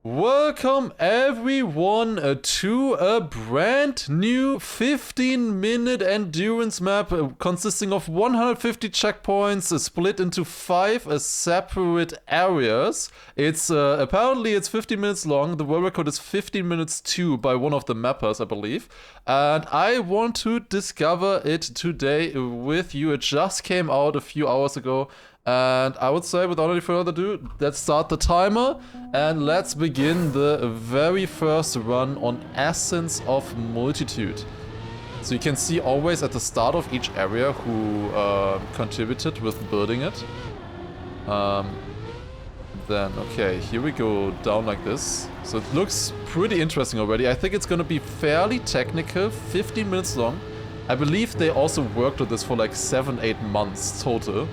Welcome everyone to a brand new 15-minute endurance map consisting of 150 checkpoints split into 5 separate areas. It's apparently it's 15 minutes long. The world record is 15 minutes too by one of the mappers, I believe. And I want to discover it today with you. It just came out a few hours ago. And I would say, without any further ado, let's start the timer and let's begin the very first run on Essence of Multitude. So you can see always at the start of each area who contributed with building it. Then, okay, here we go down like this. So it looks pretty interesting already. I think it's gonna be fairly technical, 15 minutes long. I believe they also worked on this for like 7-8 months total.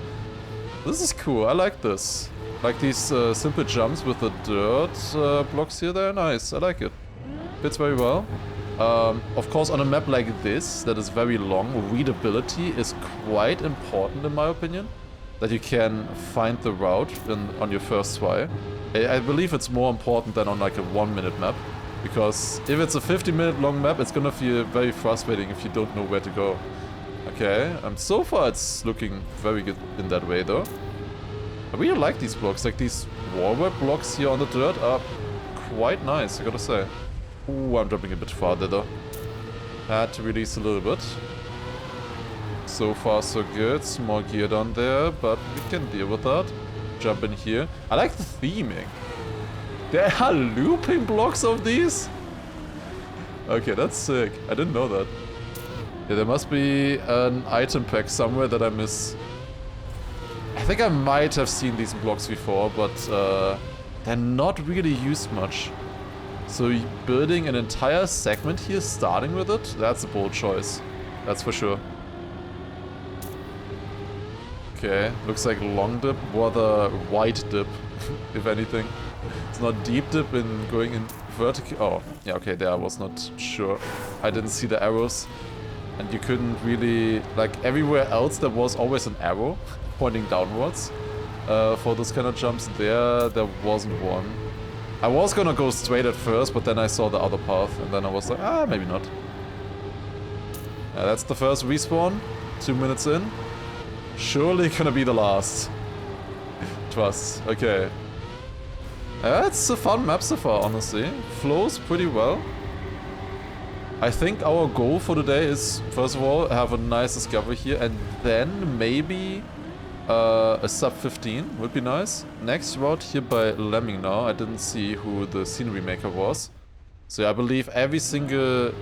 This is cool, I like this. Like these simple jumps with the dirt blocks here, they're nice, I like it. Fits very well. Of course, on a map like this, that is very long, readability is quite important in my opinion. That you can find the route on your first try. I believe it's more important than on like a 1-minute map. Because if it's a 50-minute long map, it's gonna feel very frustrating if you don't know where to go. Okay, so far it's looking very good in that way though. I really like these blocks, like these wallwork blocks here on the dirt are quite nice, I gotta say. Ooh, I'm jumping a bit farther though. Had to release a little bit. So far so good, small gear down there, but we can deal with that. Jump in here. I like the theming. There are looping blocks of these? Okay, that's sick. I didn't know that. Yeah, there must be an item pack somewhere that I miss. I think I might have seen these blocks before, but they're not really used much. So building an entire segment here, starting with it, that's a bold choice. That's for sure. Okay, looks like long dip, rather wide dip, if anything. It's not deep dip in going in vertical. Oh, yeah, okay, there I was not sure. I didn't see the arrows. And you couldn't really, like everywhere else there was always an arrow pointing downwards for those kind of jumps. There wasn't one. I was gonna go straight at first, but then I saw the other path and then I was like, maybe not. That's the first respawn, 2 minutes in. Surely gonna be the last. Trust, okay. It's a fun map so far, honestly. Flows pretty well. I think our goal for today is, first of all, have a nice discovery here, and then maybe a sub 15 would be nice. Next route here by Lemming now. I didn't see who the scenery maker was. So yeah, I believe every single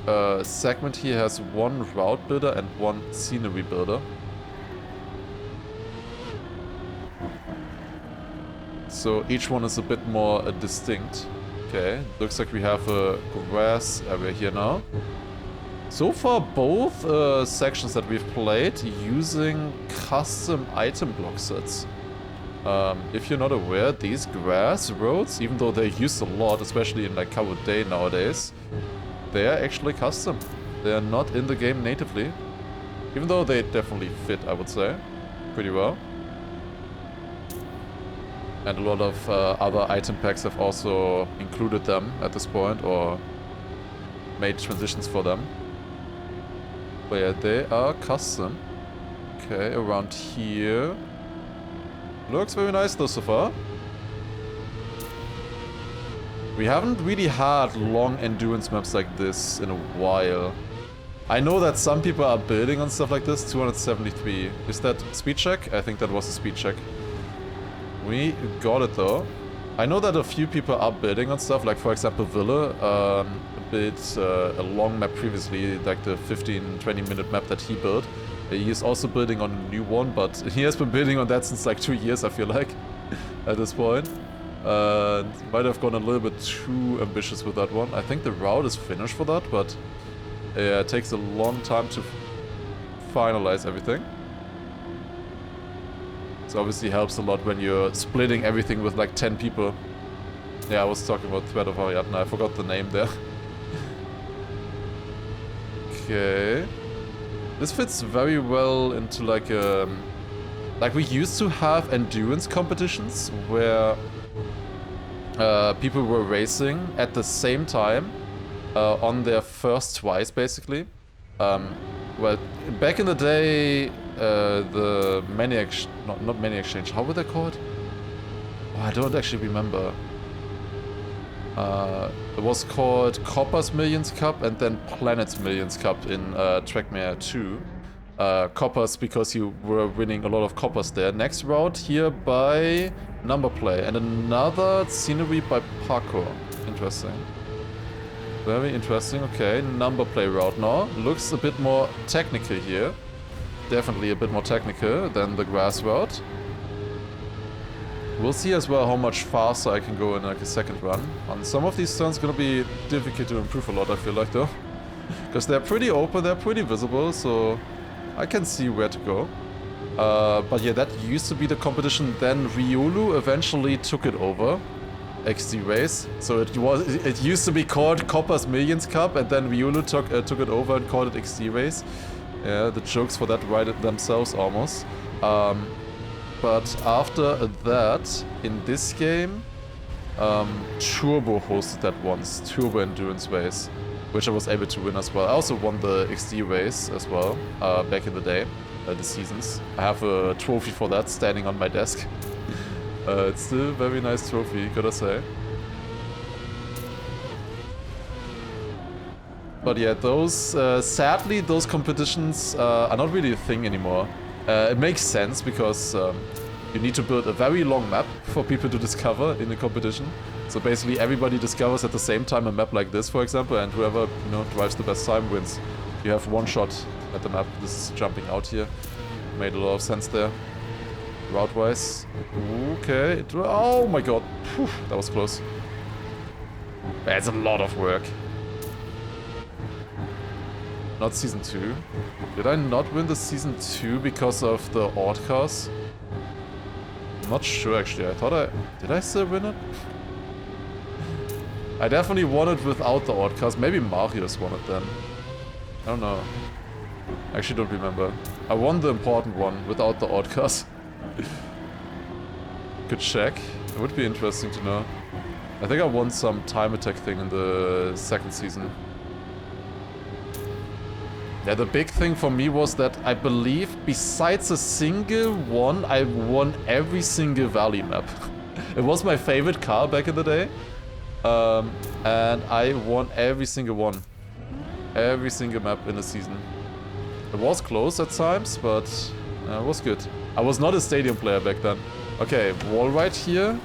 segment here has one route builder and one scenery builder. So each one is a bit more distinct. Okay, looks like we have a grass area here now. So far, both sections that we've played using custom item block sets. If you're not aware, these grass roads, even though they're used a lot, especially in like Covered Day nowadays, they are actually custom. They are not in the game natively. Even though they definitely fit, I would say, pretty well. And a lot of other item packs have also included them at this point, or made transitions for them. But yeah, they are custom. Okay, around here. Looks very nice though so far. We haven't really had long endurance maps like this in a while. I know that some people are building on stuff like this, 273. Is that speed check? I think that was a speed check. We got it though. I know that a few people are building on stuff, like for example Ville built a long map previously, like the 15-20 minute map that he built. He is also building on a new one, but he has been building on that since like 2 years, I feel like, at this point. Might have gone a little bit too ambitious with that one. I think the route is finished for that, but it takes a long time to finalize everything. So obviously helps a lot when you're splitting everything with like 10 people. Yeah, I was talking about Thread of Ariadne, I forgot the name there. Okay. This fits very well into like like we used to have endurance competitions where people were racing at the same time on their first twice, basically. Well, back in the day, the Maniac... not Maniac Exchange, how were they called? Oh, I don't actually remember. It was called Copper's Millions Cup and then Planet's Millions Cup in Trackmania 2. Coppers because you were winning a lot of coppers there. Next route here by number play and another scenery by parkour. Interesting. Very interesting. Okay, number play route now. Looks a bit more technical here. Definitely a bit more technical than the grass route. We'll see as well how much faster I can go in like a second run. On some of these turns gonna be difficult to improve a lot, I feel like, though. Because they're pretty open, they're pretty visible, so I can see where to go. But yeah, that used to be the competition. Then Riolu eventually took it over. XD race. So it used to be called Copper's Millions Cup, and then Riolu took it over and called it XD race. Yeah, the jokes for that write it themselves almost. But after that, in this game, Turbo hosted that once, Turbo Endurance Race, which I was able to win as well. I also won the XD race as well, back in the day, the seasons. I have a trophy for that standing on my desk. It's still a very nice trophy, gotta say. But yeah, those, sadly, those competitions are not really a thing anymore. It makes sense because you need to build a very long map for people to discover in the competition. So basically everybody discovers at the same time a map like this, for example, and whoever, you know, drives the best time wins. You have one shot at the map. This is jumping out here. Made a lot of sense there. Route-wise. Okay. Oh my god. Whew, that was close. That's a lot of work. Not season 2. Did I not win the season 2 because of the odd cars? I'm not sure actually. I thought did I still win it? I definitely won it without the odd cars. Maybe Marius won it then. I don't know. I actually don't remember. I won the important one without the odd cars. Good check. It would be interesting to know. I think I won some time attack thing in the second season. Yeah, the big thing for me was that I believe besides a single one, I won every single Valley map. It was my favorite car back in the day. And I won every single one. Every single map in the season. It was close at times, but it was good. I was not a stadium player back then. Okay, wall ride here.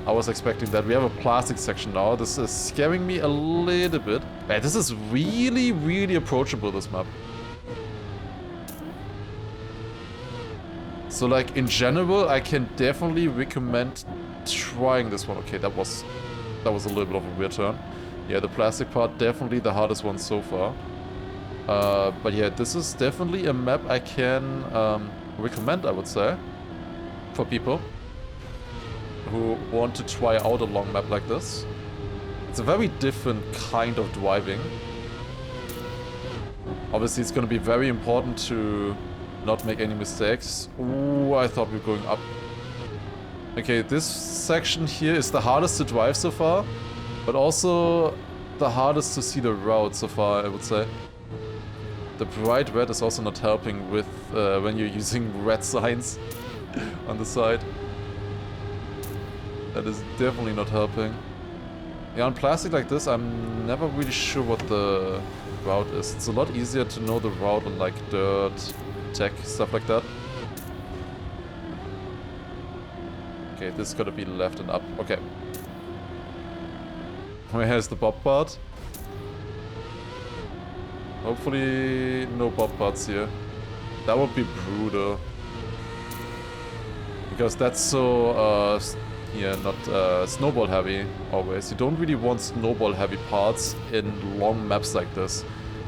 I was expecting that. We have a plastic section now. This is scaring me a little bit. Man, this is really, really approachable, this map. So like in general, I can definitely recommend trying this one. Okay, that was a little bit of a weird turn. Yeah, the plastic part, definitely the hardest one so far. But yeah, this is definitely a map I can recommend, I would say, for people who want to try out a long map like this. It's a very different kind of driving. Obviously, it's going to be very important to not make any mistakes. Ooh, I thought we were going up. Okay, this section here is the hardest to drive so far, but also the hardest to see the route so far, I would say. The bright red is also not helping with when you're using red signs on the side. That is definitely not helping. Yeah, on plastic like this, I'm never really sure what the route is. It's a lot easier to know the route on like dirt, tech, stuff like that. Okay, this is gotta be left and up. Okay. Where's the bob part? Hopefully no bob parts here. That would be brutal. Because that's so, yeah, not snowball heavy always. You don't really want snowball heavy parts in long maps like this.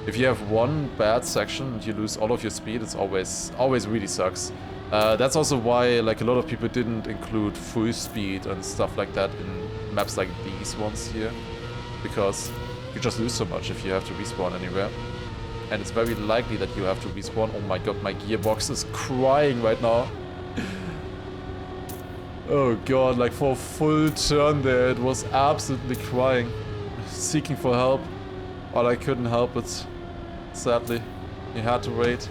If you have one bad section and you lose all of your speed, it's always really sucks. That's also why like a lot of people didn't include full speed and stuff like that in maps like these ones here. Because you just lose so much if you have to respawn anywhere. And it's very likely that you have to respawn. Oh my god, my gearbox is crying right now. Oh god, like for a full turn there, it was absolutely crying. Seeking for help. But I couldn't help it. Sadly. You had to wait.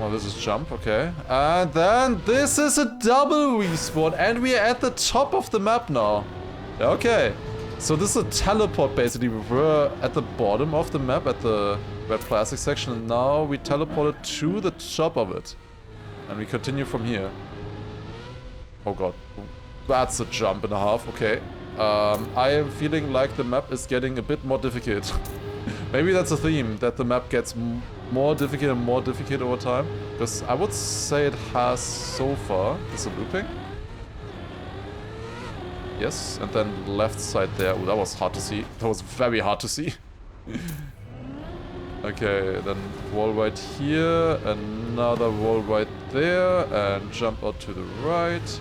Oh, this is jump, okay. And then this is a double respawn, and we are at the top of the map now. Okay. So this is a teleport basically. We were at the bottom of the map at the red plastic section, and now we teleported to the top of it. And we continue from here. Oh god. That's a jump and a half, okay. I am feeling like the map is getting a bit more difficult. Maybe that's a theme, that the map gets more difficult and more difficult over time. Because I would say it has so far. Is it looping? Yes, and then left side there. Oh, that was hard to see. That was very hard to see. Okay, then wall right here, another wall right there, and jump out to the right.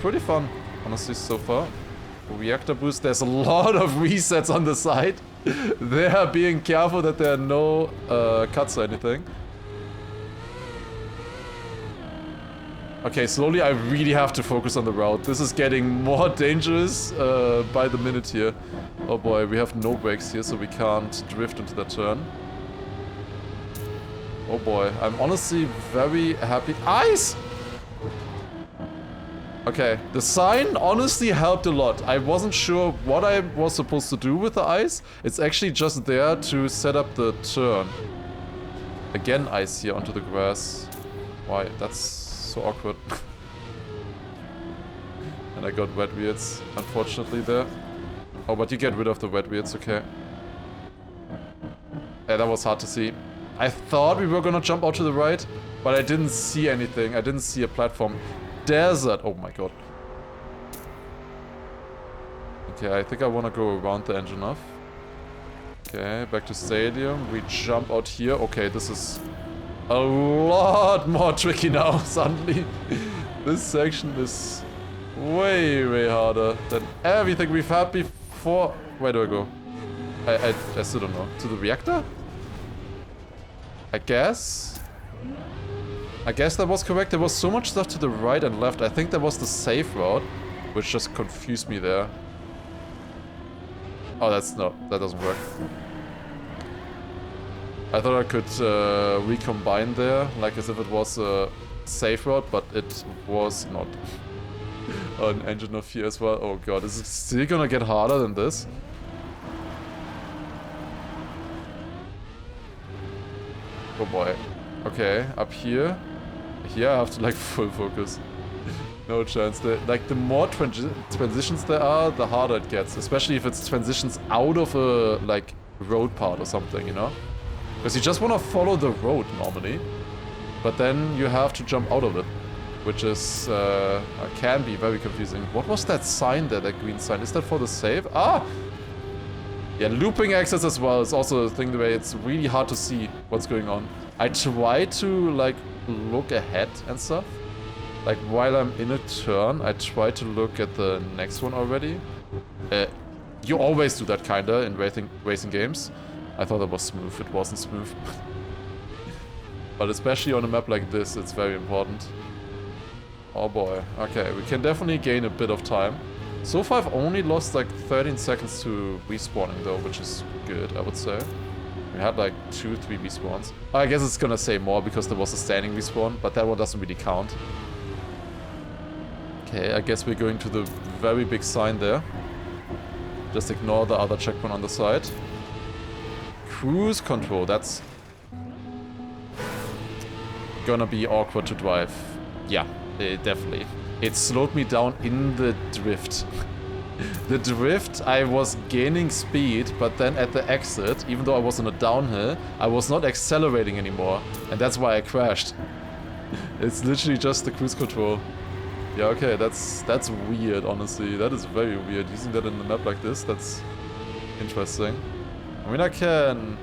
Pretty fun, honestly, so far. Reactor boost, there's a lot of resets on the side. They are being careful that there are no cuts or anything. Okay, slowly I really have to focus on the route. This is getting more dangerous by the minute here. Oh boy, we have no brakes here, so we can't drift into that turn. Oh boy, I'm honestly very happy. Ice! Okay, the sign honestly helped a lot. I wasn't sure what I was supposed to do with the ice. It's actually just there to set up the turn. Again, ice here onto the grass. Why? That's so awkward. And I got wet weirds, unfortunately, there. Oh, but you get rid of the wet weirds, okay. Yeah, that was hard to see. I thought we were gonna jump out to the right, but I didn't see anything. I didn't see a platform. Desert! Oh my god. Okay, I think I want to go around the engine off. Okay, back to stadium. We jump out here. Okay, this is a lot more tricky now, suddenly. This section is way, way harder than everything we've had before. Where do I go? I still don't know. To the reactor? I guess that was correct. There was so much stuff to the right and left. I think that was the safe route, which just confused me there. Oh, that doesn't work. I thought I could recombine there, like as if it was a safe route, but it was not. An engine of fear as well. Oh god, is it still gonna get harder than this? Oh boy. Okay, up here. Here I have to like full focus. No chance. Like the more transitions there are, the harder it gets. Especially if it's transitions out of a like road part or something, you know? Because you just want to follow the road normally. But then you have to jump out of it. Which is, can be very confusing. What was that sign there, that green sign? Is that for the save? Ah! Yeah, looping access as well is also a thing where it's really hard to see what's going on. I try to, like, look ahead and stuff. Like, while I'm in a turn, I try to look at the next one already. You always do that, kinda, in racing games. I thought that was smooth. It wasn't smooth. But especially on a map like this, it's very important. Oh boy. Okay, we can definitely gain a bit of time. So far I've only lost like 13 seconds to respawning though, which is good, I would say. We had like 2-3 respawns. I guess it's gonna say more because there was a standing respawn, but that one doesn't really count. Okay, I guess we're going to the very big sign there. Just ignore the other checkpoint on the side. Cruise control, that's gonna be awkward to drive. Yeah, definitely. It slowed me down in the drift. The drift, I was gaining speed, but then at the exit, even though I was on a downhill, I was not accelerating anymore. And that's why I crashed. It's literally just the cruise control. Yeah, okay, that's weird, honestly. That is very weird. Using that in a map like this, that's interesting. I mean, I can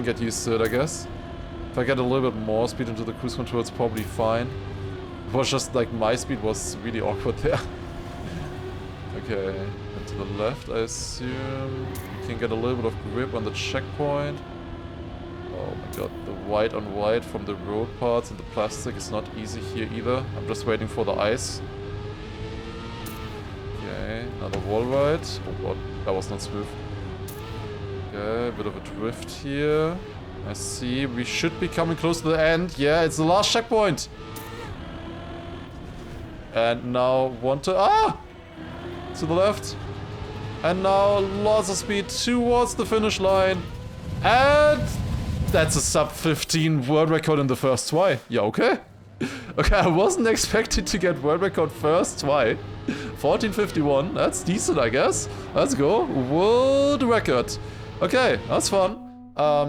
get used to it, I guess. If I get a little bit more speed into the cruise control, it's probably fine. It was just like my speed was really awkward there. Okay, and to the left, I assume you can get a little bit of grip on the checkpoint. Oh my god, the white on white from the road parts and the plastic is not easy here either. I'm just waiting for the ice. Okay, another wall ride. Oh god, that was not smooth. Okay, a bit of a drift here. I see, we should be coming close to the end. Yeah, it's the last checkpoint. And now to the left. And now lots of speed towards the finish line. And that's a sub 15 world record in the first try. Yeah, okay. Okay, I wasn't expecting to get world record first try. 14:51, that's decent, I guess. Let's go. World record. Okay, that's fun.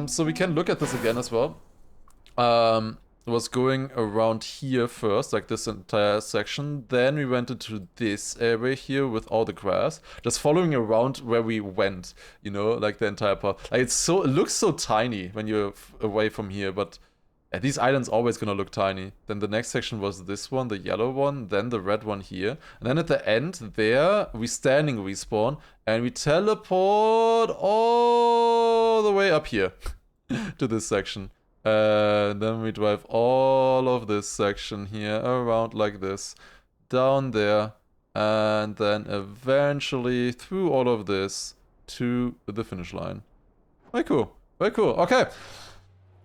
So we can look at this again as well. Was going around here first, like this entire section. Then we went into this area here with all the grass, just following around where we went, you know, like the entire part. Like it looks so tiny when you're away from here, but these islands always gonna look tiny. Then the next section was this one, the yellow one, then the red one here. And then at the end there, we standing respawn and we teleport all the way up here to this section. Then we drive all of this section here around like this, down there, and then eventually through all of this to the finish line. Very cool. Very cool. Okay.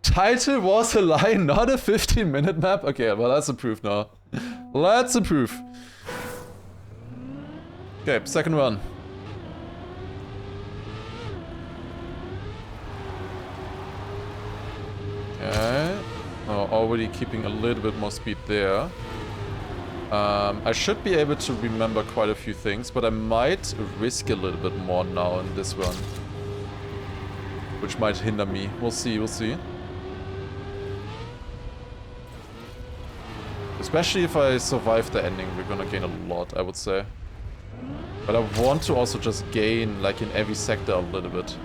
Title was a lie, not a 15-minute map. Okay, well, that's a proof now. That's a proof. Okay, second run. Okay. Oh, already keeping a little bit more speed there. I should be able to remember quite a few things, but I might risk a little bit more now in this run. Which might hinder me. We'll see, we'll see. Especially if I survive the ending, we're gonna gain a lot, I would say. But I want to also just gain, like, in every sector a little bit.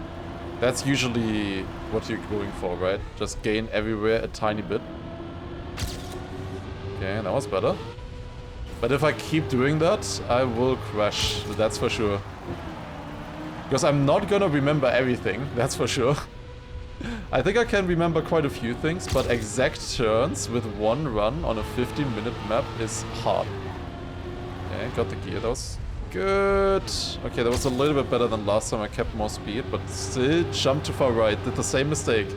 That's usually what you're going for, right? Just gain everywhere a tiny bit. Okay, that was better. But if I keep doing that, I will crash, that's for sure. Because I'm not gonna remember everything, that's for sure. I think I can remember quite a few things, but exact turns with one run on a 15-minute map is hard. Okay, got the gear, that was good. Okay, that was a little bit better than last time. I kept more speed, but still jumped too far right. Did the same mistake.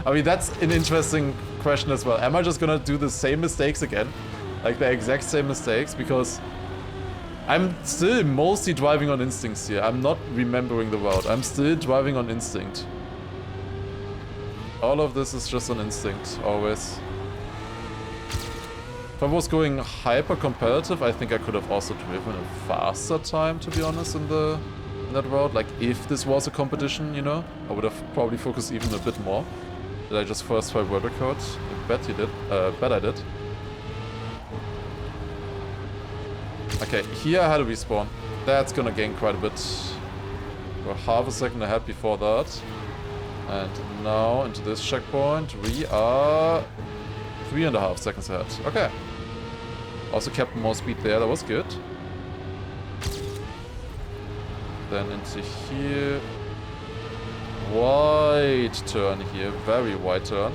I mean, that's an interesting question as well. Am I just gonna do the same mistakes again? Like the exact same mistakes? Because I'm still mostly driving on instincts here. I'm not remembering the route. I'm still driving on instinct. All of this is just on instinct, always. If I was going hyper competitive, I think I could have also driven a faster time, to be honest, in that route. Like, if this was a competition, you know, I would have probably focused even a bit more. Did I just first try world record? I bet you did. Bet I did. Okay, here I had a respawn. That's gonna gain quite a bit. We're half a second ahead before that. And now into this checkpoint, we are 3.5 seconds ahead. Okay. Also kept more speed there, that was good. Then into here. Wide turn here, very wide turn.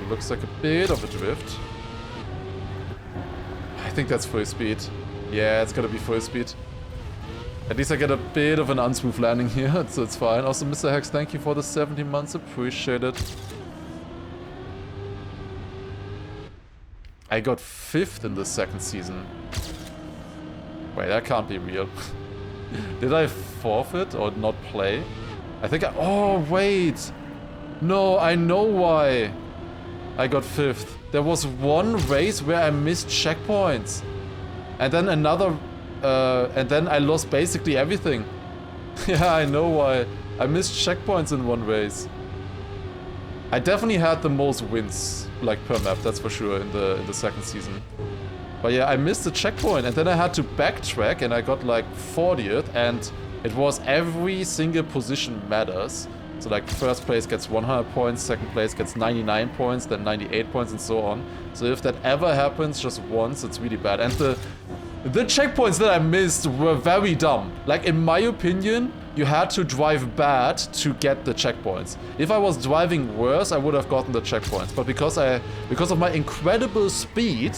Looks like a bit of a drift. I think that's full speed. Yeah, it's gonna be full speed. At least I get a bit of an unsmooth landing here, so it's fine. Also, Mr. Hex, thank you for the 17 months, appreciate it. I got 5th in the second season. Wait, that can't be real. Did I forfeit or not play? I think I... Oh, wait! No, I know why I got 5th. There was one race where I missed checkpoints. And then another... and then I lost basically everything. Yeah, I know why. I missed checkpoints in one race. I definitely had the most wins, like, per map, that's for sure, in the second season. But yeah, I missed the checkpoint, and then I had to backtrack, and I got, like, 40th, and it was every single position matters. So, like, first place gets 100 points, second place gets 99 points, then 98 points, and so on. So if that ever happens just once, it's really bad. And The checkpoints that I missed were very dumb. Like, in my opinion, you had to drive bad to get the checkpoints. If I was driving worse, I would have gotten the checkpoints. But because of my incredible speed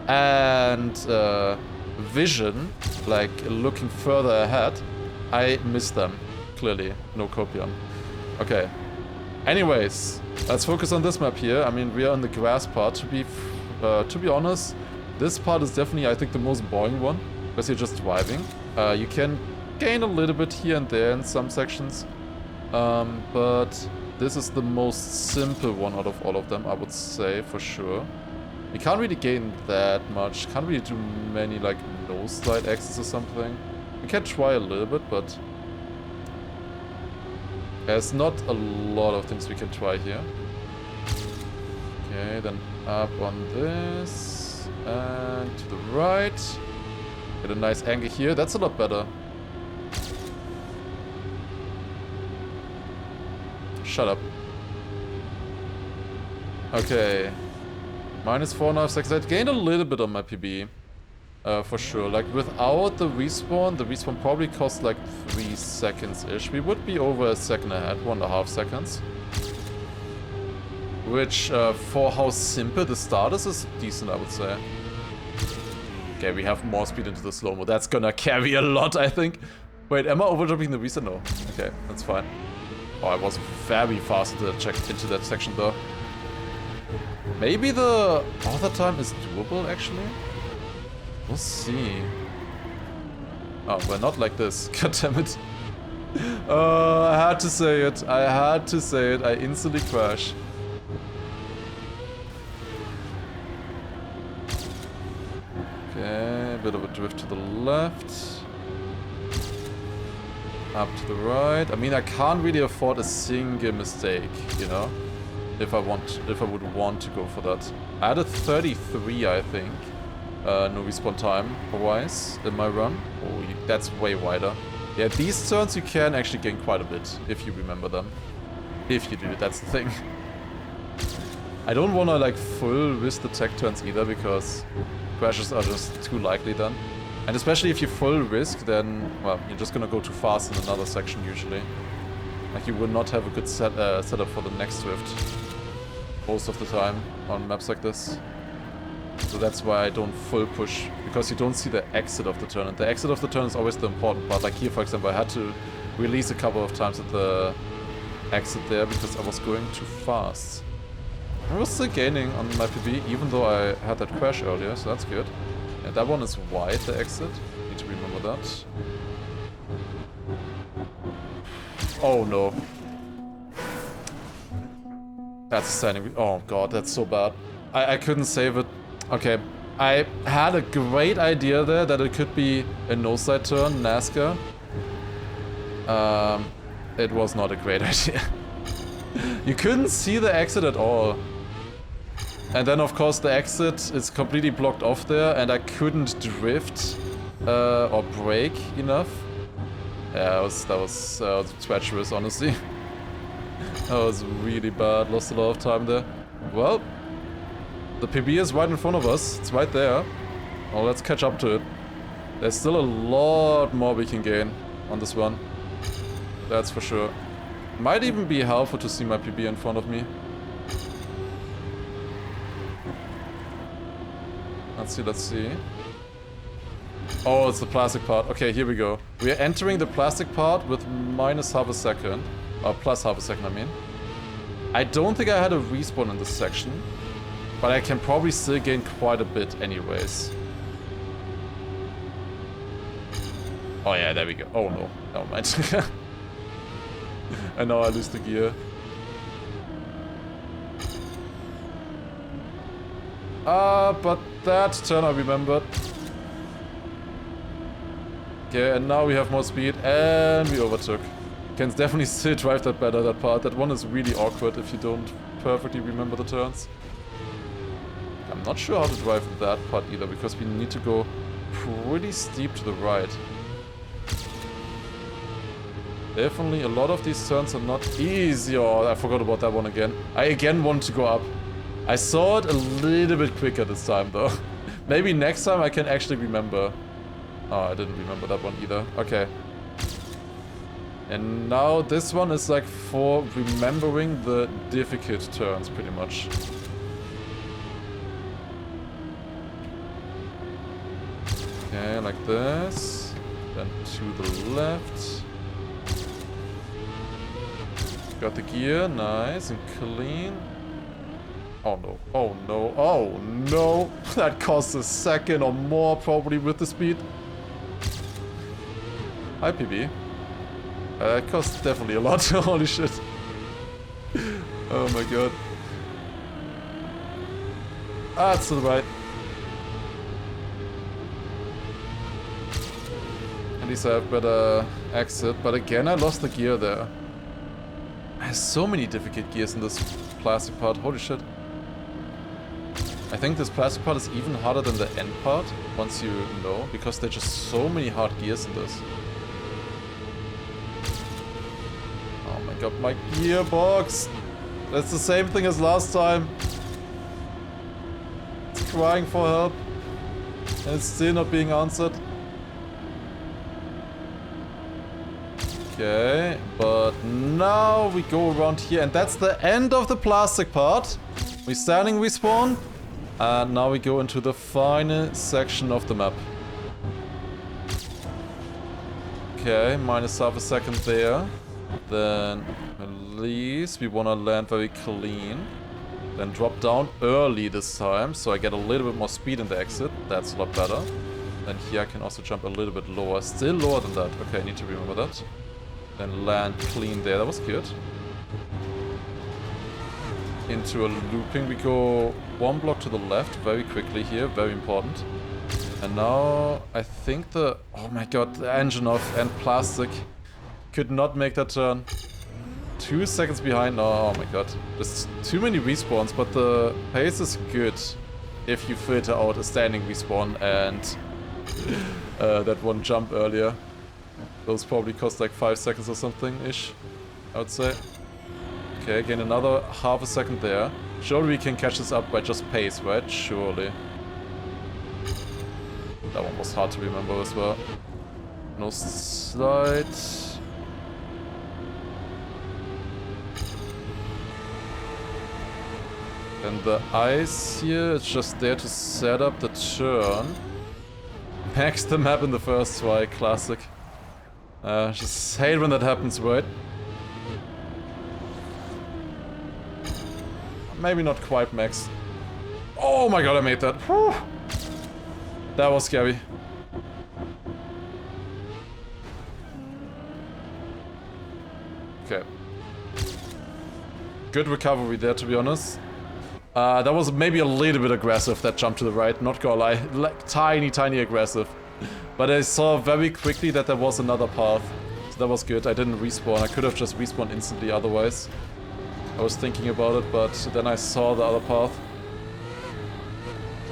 and vision, like looking further ahead, I missed them. Clearly, no copion. Okay. Anyways, let's focus on this map here. I mean, we are on the grass part. To be honest, this part is definitely, I think, the most boring one, because you're just driving. You can gain a little bit here and there in some sections, but this is the most simple one out of all of them, I would say, for sure. You can't really gain that much. Can't really do many, like, no-slide exits or something. You can try a little bit, but there's not a lot of things we can try here. Okay, then up on this. And to the right. Get a nice angle here. That's a lot better. Shut up. Okay. Minus 4.5 seconds. I gained a little bit on my PB. For sure. Like, without the respawn probably cost like 3 seconds-ish. We would be over a second ahead. 1.5 seconds. Which, for how simple the start is decent, I would say. Okay, we have more speed into the slow-mo. That's gonna carry a lot, I think. Wait, am I overjumping the reset? No. Okay, that's fine. Oh, I was very fast into that section, though. Maybe the other time is doable, actually? We'll see. Oh, well, not like this. God damn it. I had to say it. I instantly crash. Okay, a bit of a drift to the left. Up to the right. I mean, I can't really afford a single mistake, you know? If I would want to go for that. I had a 33, I think. No respawn time wise in my run. Oh, that's way wider. Yeah, these turns you can actually gain quite a bit if you remember them. If you do, that's the thing. I don't want to like full risk the tech turns either, because crashes are just too likely then. And especially if you full risk, then, well, you're just gonna go too fast in another section usually. Like, you will not have a good setup for the next drift most of the time on maps like this. So that's why I don't full push, because you don't see the exit of the turn. And the exit of the turn is always the important part. Like here, for example, I had to release a couple of times at the exit there because I was going too fast. I was still gaining on my PB, even though I had that crash earlier, so that's good. Yeah, that one is wide, the exit. Need to remember that. Oh no. That's a standing... Oh god, that's so bad. I couldn't save it. Okay. I had a great idea there that it could be a no-side turn, NASCAR. It was not a great idea. You couldn't see the exit at all. And then of course the exit is completely blocked off there, and I couldn't drift or brake enough. Yeah, that was treacherous, honestly. That was really bad, lost a lot of time there. Well, the PB is right in front of us, it's right there. Well, let's catch up to it. There's still a lot more we can gain on this one. That's for sure. Might even be helpful to see my PB in front of me. Let's see. Oh, it's the plastic part. Okay, here we go. We are entering the plastic part with minus half a second. Or plus half a second, I mean. I don't think I had a respawn in this section. But I can probably still gain quite a bit anyways. Oh yeah, there we go. Oh no, never mind. And now I lose the gear. But that turn I remembered. Okay, and now we have more speed and we overtook. Can definitely still drive that better, that part. That one is really awkward if you don't perfectly remember the turns. I'm not sure how to drive that part either, because we need to go pretty steep to the right. Definitely a lot of these turns are not easy. Oh, I forgot about that one again. I again want to go up. I saw it a little bit quicker this time though. Maybe next time I can actually remember Oh, I didn't remember that one either. Okay. And now this one is like for remembering the difficult turns, pretty much. Okay, like this. Then to the left. Got the gear, nice and clean. Oh no, oh no, oh no! That costs a second or more probably with the speed. Hi PB. That costs definitely a lot, holy shit. Oh my god. Ah, it's to the right. At least I have better exit, but again I lost the gear there. There's so many difficult gears in this plastic part, holy shit. I think this plastic part is even harder than the end part, once you know, because there's just so many hard gears in this. Oh my god, my gearbox! That's the same thing as last time. It's crying for help, and it's still not being answered. Okay, but now we go around here, and that's the end of the plastic part. We're standing respawn, and now we go into the final section of the map. Okay, minus half a second there. Then at least we want to land very clean. Then drop down early this time, so I get a little bit more speed in the exit. That's a lot better. Then here I can also jump a little bit lower. Still lower than that. Okay, I need to remember that. Then land clean there, that was good. Into a looping, we go one block to the left very quickly here, very important. And now I think the, oh my god, the engine off and plastic could not make that turn. 2 seconds behind, oh my god. There's too many respawns, but the pace is good if you filter out a standing respawn and that one jump earlier. Those probably cost like 5 seconds or something-ish, I would say. Okay, again another half a second there. Surely we can catch this up by just pace, right? Surely. That one was hard to remember as well. No slide. And the ice here is just there to set up the turn. Max the map in the first try, classic. Just hate when that happens, right? Maybe not quite max. Oh my god, I made that. Whew. That was scary. Okay. Good recovery there, to be honest. That was maybe a little bit aggressive, that jump to the right, not gonna lie. Like, tiny aggressive. But I saw very quickly that there was another path. So that was good. I didn't respawn. I could have just respawned instantly otherwise. I was thinking about it, but then I saw the other path.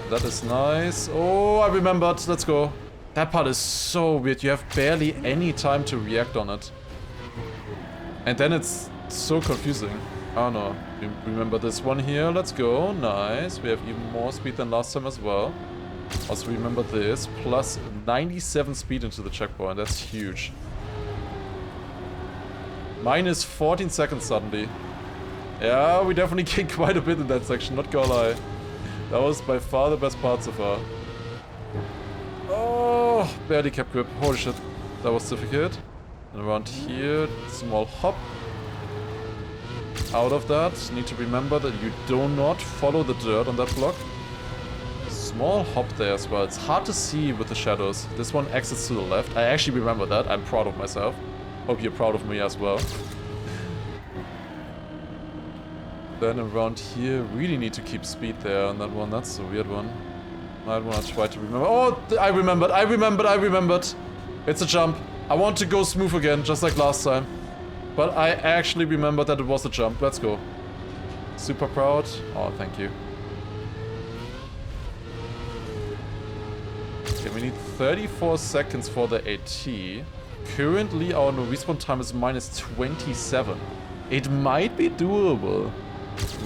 That is nice. Oh, I remembered. Let's go. That part is so weird. You have barely any time to react on it. And then it's so confusing. Oh no. Remember this one here. Let's go. Nice. We have even more speed than last time as well. Also remember this. Plus 97 speed into the checkpoint. That's huge. Minus 14 seconds suddenly. Yeah, we definitely gained quite a bit in that section, not gonna lie. That was by far the best part so far. Oh, barely kept grip. Holy shit. That was difficult. And around here, small hop. Out of that, need to remember that you do not follow the dirt on that block. Small hop there as well. It's hard to see with the shadows. This one exits to the left. I actually remember that. I'm proud of myself. Hope you're proud of me as well. Then around here, really need to keep speed there on that one. That's a weird one. Might want to try to remember. Oh, I remembered. It's a jump. I want to go smooth again, just like last time. But I actually remembered that it was a jump. Let's go. Super proud. Oh, thank you. Okay, we need 34 seconds for the AT. Currently, our respawn time is minus 27. It might be doable.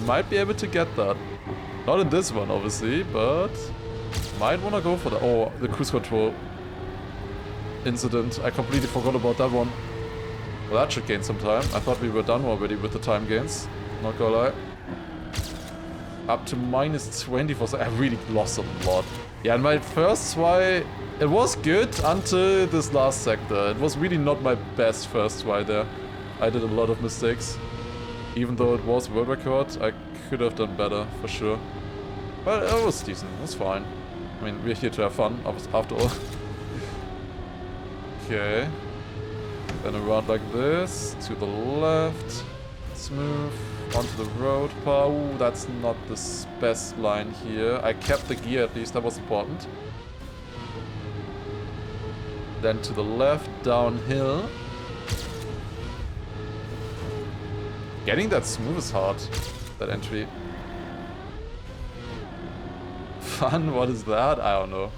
Might be able to get that. Not in this one, obviously, but might want to go for that. Oh, the cruise control. incident. I completely forgot about that one. Well, that should gain some time. I thought we were done already with the time gains. Not gonna lie. Up to minus 24, so I really lost a lot. Yeah, and my first try, it was good until this last sector. It was really not my best first try there. I did a lot of mistakes. Even though it was world record, I could have done better, for sure. But it was decent, it was fine. I mean, we're here to have fun, after all. Okay. Then around like this, to the left. Smooth. Onto the road. Ooh, that's not the best line here. I kept the gear at least, that was important. Then to the left, downhill. Getting that smooth is hard, that entry. Fun, what is that? I don't know.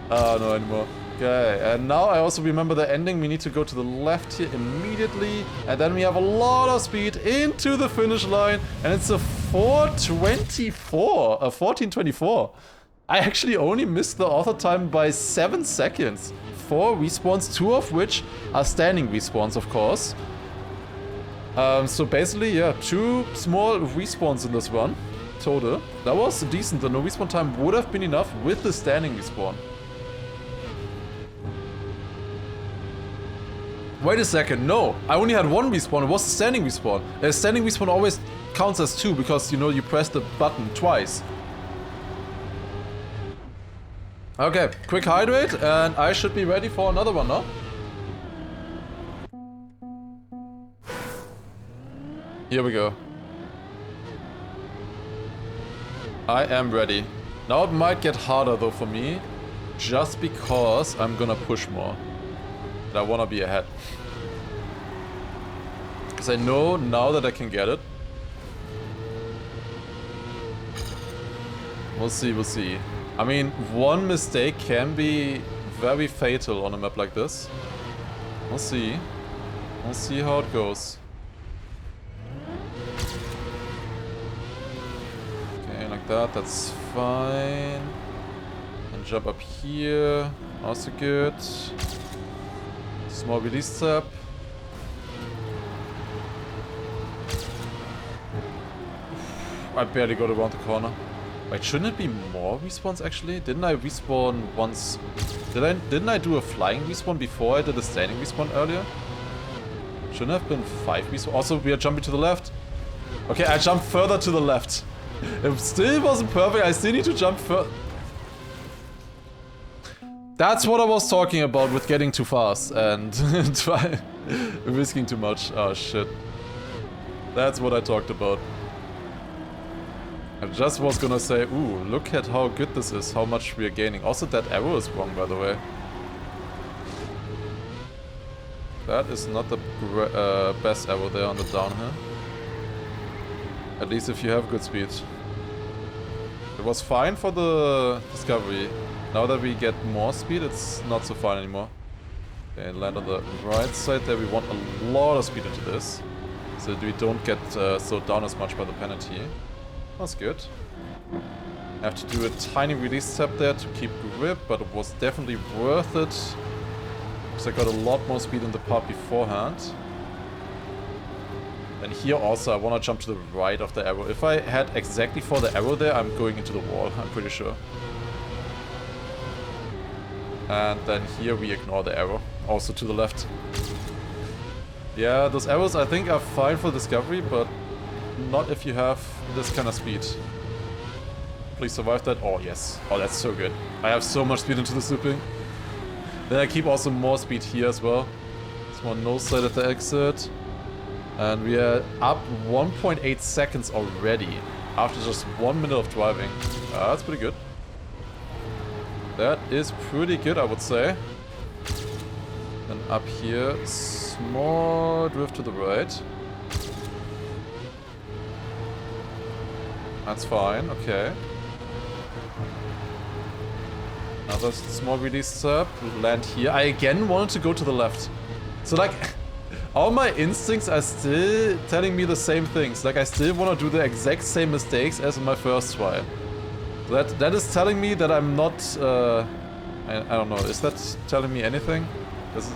I don't know anymore. Okay, and now I also remember the ending. We need to go to the left here immediately. And then we have a lot of speed into the finish line. And it's a 4:24, a 14:24. I actually only missed the author time by 7 seconds. 4 respawns, 2 of which are standing respawns, of course. So basically, yeah, 2 small respawns in this run, total. That was decent. The no respawn time would have been enough with the standing respawn. Wait a second, no, I only had 1 respawn, it was the standing respawn. A standing respawn always counts as 2 because, you know, you press the button twice. Okay, quick hydrate and I should be ready for another one, no? Here we go. I am ready. Now it might get harder though for me, just because I'm gonna push more. And I wanna be ahead. Because I know now that I can get it. We'll see, we'll see. I mean, one mistake can be very fatal on a map like this. We'll see. We'll see how it goes. Okay, like that, that's fine. And jump up here. Also good. Small release step. I barely got around the corner. Wait, shouldn't it be more respawns actually? Didn't I respawn once? Didn't I do a flying respawn before I did a standing respawn earlier? Shouldn't have been 5 respawns. Also, we are jumping to the left. Okay, I jumped further to the left. It still wasn't perfect. I still need to jump further. That's what I was talking about with getting too fast and risking too much. Oh shit. That's what I talked about. I just was gonna say, ooh, look at how good this is, how much we are gaining. Also, that arrow is wrong, by the way. That is not the best arrow there on the downhill. At least if you have good speed. It was fine for the discovery. Now that we get more speed, it's not so fine anymore. Okay, land on the right side there. We want a lot of speed into this. So that we don't get slowed down as much by the penalty. That's good. I have to do a tiny release step there to keep grip, but it was definitely worth it. Because I got a lot more speed in the part beforehand. And here also I want to jump to the right of the arrow. If I head exactly for the arrow there, I'm going into the wall, I'm pretty sure. And then here we ignore the arrow, also to the left. Yeah, those arrows I think are fine for discovery, but not if you have this kind of speed. Please survive that. Oh, yes. Oh, that's so good. I have so much speed into this looping. Then I keep also more speed here as well. It's one nose side at the exit. And we are up 1.8 seconds already after just 1 minute of driving. That's pretty good. That is pretty good, I would say. Then up here, small drift to the right. That's fine, okay. Another small release step, land here. I again wanted to go to the left. So like, all my instincts are still telling me the same things. Like I still want to do the exact same mistakes as in my first try. That is telling me that I'm not, I don't know, is that telling me anything? This is...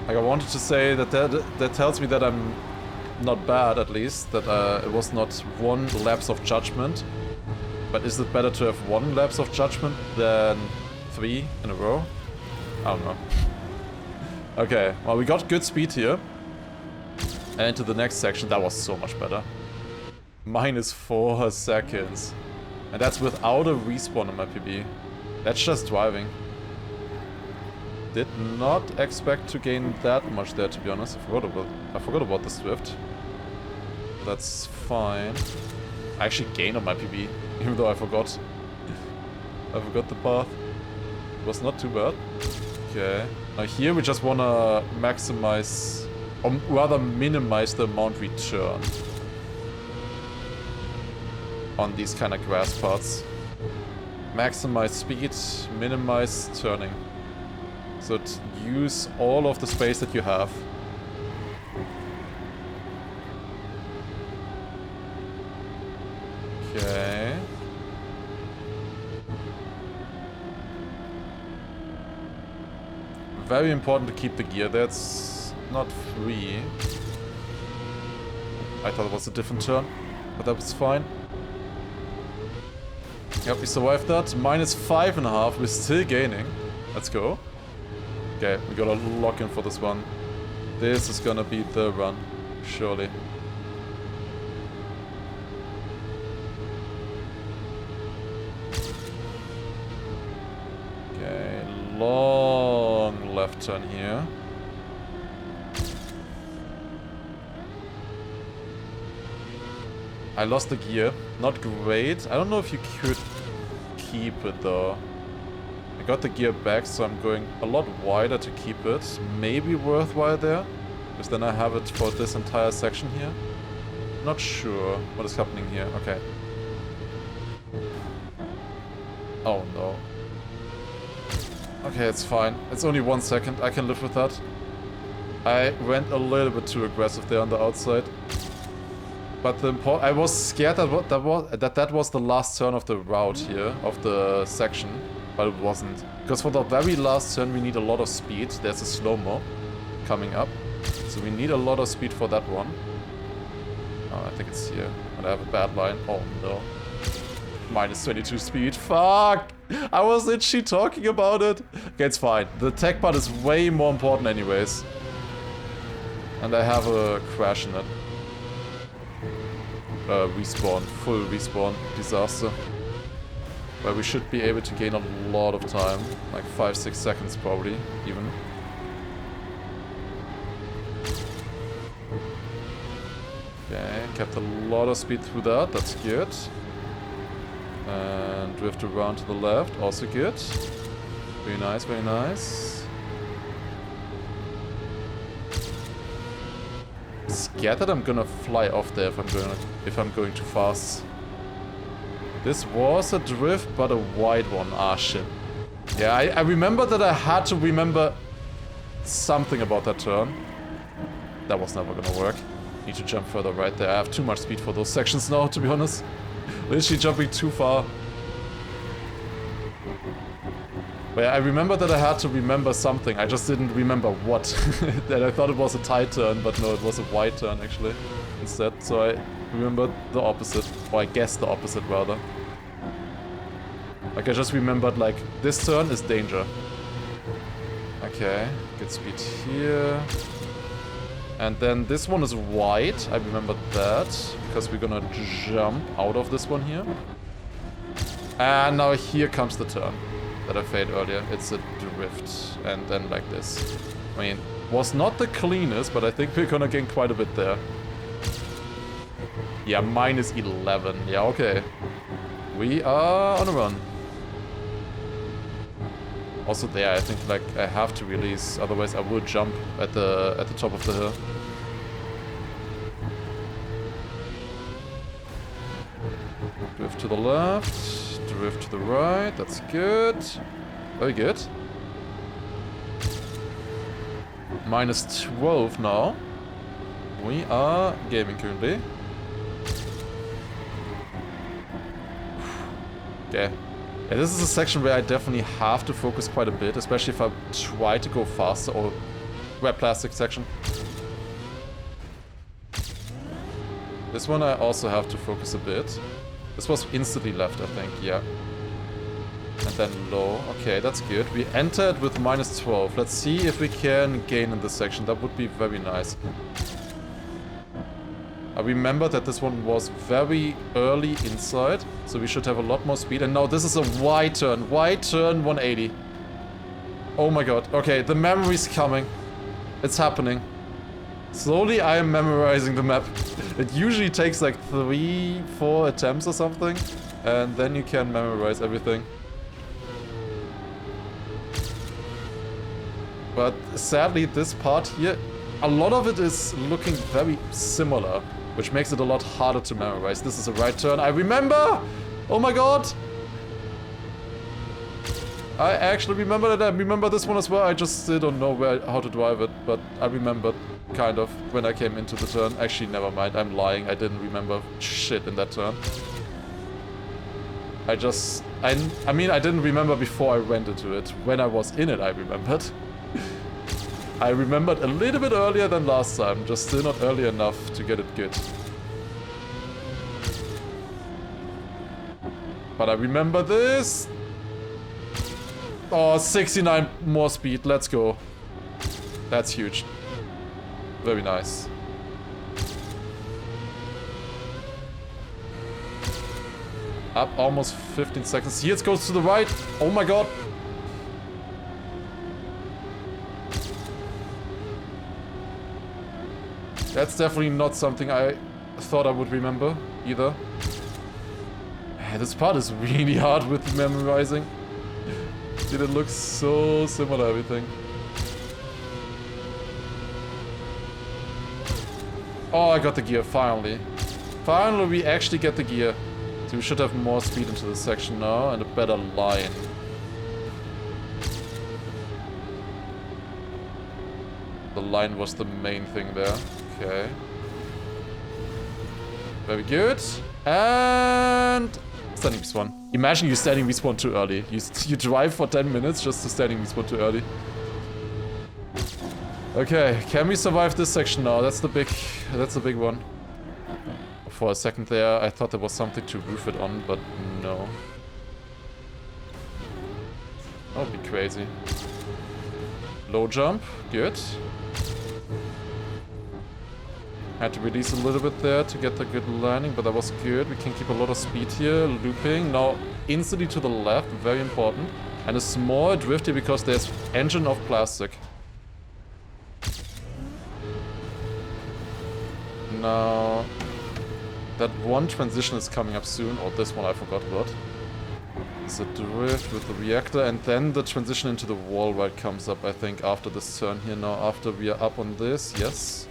Like, I wanted to say that tells me that I'm not bad, at least. That it was not one lapse of judgment. But is it better to have one lapse of judgment than 3 in a row? I don't know. Okay, well, we got good speed here. And to the next section, that was so much better. -4 seconds. And that's without a respawn on my PB. That's just driving. Did not expect to gain that much there, to be honest. I forgot about this drift. That's fine. I actually gained on my PB, even though I forgot. I forgot the path. It was not too bad. Okay. Now here we just wanna maximize, or rather minimize the amount we turn on these kind of grass parts. Maximize speed, minimize turning. So use all of the space that you have. Okay. Very important to keep the gear. That's not free. I thought it was a different turn, but that was fine. Yep, we survived that. -5.5. We're still gaining. Let's go. Okay, we gotta lock in for this one. This is gonna be the run, surely. Okay, long left turn here. I lost the gear. Not great. I don't know if you could keep it though. I got the gear back, so I'm going a lot wider to keep it. Maybe worthwhile there, because then I have it for this entire section here. Not sure what is happening here. Okay. Oh no. Okay, it's fine. It's only 1 second. I can live with that. I went a little bit too aggressive there on the outside. But I was scared that was the last turn of the route here, of the section. But it wasn't. Because for the very last turn we need a lot of speed. There's a slow-mo coming up. So we need a lot of speed for that one. Oh, I think it's here. And I have a bad line. Oh no. -22 speed. Fuck! I was literally talking about it. Okay, it's fine. The tech part is way more important anyways. And I have a crash in it. Respawn. Full respawn. Disaster. Where we should be able to gain a lot of time. Like 5-6 seconds probably, even. Okay, kept a lot of speed through that. That's good. And drift around to the left. Also good. Very nice, very nice. Scared that I'm gonna fly off there if I'm going too fast. This was a drift, but a wide one. Ah, shit. Yeah, I remember that I had to remember something about that turn. That was never gonna work. Need to jump further right there. I have too much speed for those sections now, to be honest. Literally jumping too far. But yeah, I remember that I had to remember something. I just didn't remember what. And I thought it was a tight turn, but no, it was a wide turn, actually, instead. So I remembered the opposite. Or I guessed the opposite, rather. Like, I just remembered, like, this turn is danger. Okay, good speed here. And then this one is wide. I remembered that. Because we're gonna jump out of this one here. And now here comes the turn that I failed earlier. It's a drift. And then like this. I mean, was not the cleanest, but I think we're gonna gain quite a bit there. Yeah, -11. Yeah, okay. We are on a run. Also there, I think like I have to release, otherwise I will jump at the top of the hill. Drift to the left, drift to the right. That's good. Very good. -12 now. We are gaming currently. Okay. Yeah, this is a section where I definitely have to focus quite a bit, especially if I try to go faster. Or wet plastic section. This one I also have to focus a bit. This was instantly left, I think, yeah. And then low. Okay, that's good. We entered with -12. Let's see if we can gain in this section. That would be very nice. I remember that this one was very early inside, so we should have a lot more speed. And now this is a wide turn 180. Oh my god. Okay, the memory's coming. It's happening. Slowly I am memorizing the map. It usually takes like 3-4 attempts or something, and then you can memorize everything. But sadly this part here, a lot of it is looking very similar, which makes it a lot harder to memorize. This is a right turn. I remember! Oh my god! I actually remember that. I remember this one as well. I just still don't know how to drive it, but I remembered kind of when I came into the turn. Actually, never mind. I'm lying. I didn't remember shit in that turn. I mean, I didn't remember before I went into it. When I was in it, I remembered. I remembered a little bit earlier than last time, just still not early enough to get it good. But I remember this. Oh, 69 more speed, let's go. That's huge. Very nice. Up almost 15 seconds. Here it goes to the right. Oh my god. That's definitely not something I thought I would remember, either. This part is really hard with memorizing. Dude, it looks so similar, everything. Oh, I got the gear, finally. Finally, we actually get the gear. So we should have more speed into this section now, and a better line. The line was the main thing there. Okay. Very good. And standing respawn. Imagine you standing respawn too early. You drive for 10 minutes just to standing respawn too early. Okay, can we survive this section now? That's the big one. For a second there, I thought there was something to roof it on, but no. That would be crazy. Low jump, good. Had to release a little bit there to get the good landing, but that was good. We can keep a lot of speed here, looping. Now, instantly to the left, very important. And a small drift here because there's engine of plastic. Now, that one transition is coming up soon. Or this one I forgot about. It's a drift with the reactor, and then the transition into the wall ride comes up, I think, after this turn here. Now, after we are up on this, yes.